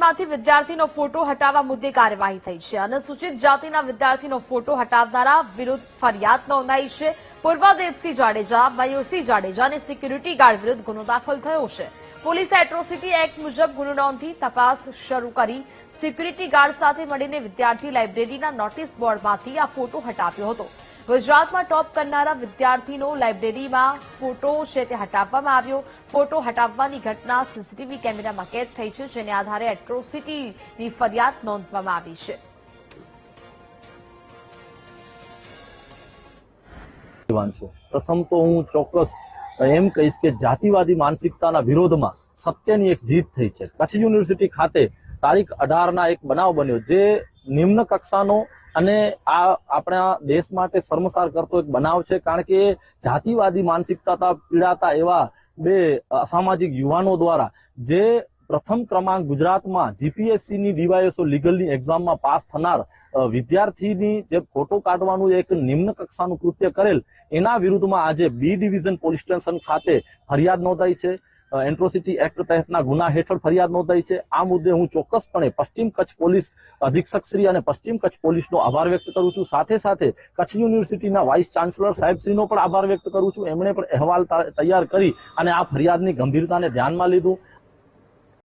લાઇબ્રેરીમાંથી વિદ્યાર્થીનો photo હટાવવા મુદ્દે કાર્યવાહી થઈ છે. અનુસૂચિત જાતિના વિદ્યાર્થીનો ફોટો હટાવનારા વિરુદ્ધ ફરિયાદ નોંધાઈ છે. પૂર્વાદેવસિંહ જાડેજા, મયુરસિંહ જાડેજા અને સિક્યુરિટી ગાર્ડ વિરુદ્ધ ગુનો દાખલ થયો છે. પોલીસે એટ્રોસિટી એક્ટ મુજબ ગુનો નોંધી તપાસ શરૂ કરી સિક્યુરિટી ગાર્ડ સાથે મળીને વિદ્યાર્થી લાઇબ્રેરીના નોટિસ બોર્ડમાંથી આ ફોટો હટાવ્યો હતો. ગુજરાતમાં ટોપ કરનારા વિદ્યાર્થીનો લાઇબ્રેરીમાં ફોટો છે તે હટાવવામાં આવ્યો. ફોટો હટાવવાની ઘટના સીસીટીવી કેમેરામાં કેદ થઈ છે, જેને આધારે એટ્રોસિટીની ફરિયાદ નોંધવામાં આવી છે. પ્રથમ તો હું ચોક્કસ એમ કહીશ કે જાતિવાદી માનસિકતાના વિરોધમાં સત્યની એક જીત થઈ છે. કચ્છ યુનિવર્સિટી ખાતે તારીખ 18ના એક બનાવ બન્યો જે નિમ્ન કક્ષાનો અને આ આપણા દેશ માટે શર્મસાર કરતો એક બનાવ છે, કારણ કે જાતિવાદી માનસિકતા પીડાતા એવા બે અસામાજિક યુવાનો દ્વારા જે પ્રથમ ક્રમાંક ગુજરાતમાં જીપીએસસીની ડીવાયએસઓ લીગલની એક્ઝામમાં પાસ થનાર વિદ્યાર્થીની જે ફોટો કાઢવાનું એક નિમ્ન કક્ષાનું કૃત્ય કરેલ, એના વિરુદ્ધમાં આજે બી ડિવિઝન પોલીસ સ્ટેશન ખાતે ફરિયાદ નોંધાઈ છે. એટ્રોસિટી એક્ટ તહેતના ગુના હેઠળ ફરિયાદ નોંધાઈ છે. આ મુદ્દે હું ચોક્કસપણે પશ્ચિમ કચ્છ પોલીસ અધિક્ષક શ્રી અને પશ્ચિમ કચ્છ પોલીસનો આભાર વ્યક્ત કરું છું. સાથે સાથે કચ્છ યુનિવર્સિટીના વાઇસ ચાન્સલર સાહેબશ્રીનો પણ આભાર વ્યક્ત કરું છું. એમણે પણ અહેવાલ તૈયાર કરી અને આ ફરિયાદની ગંભીરતાને ધ્યાનમાં લીધું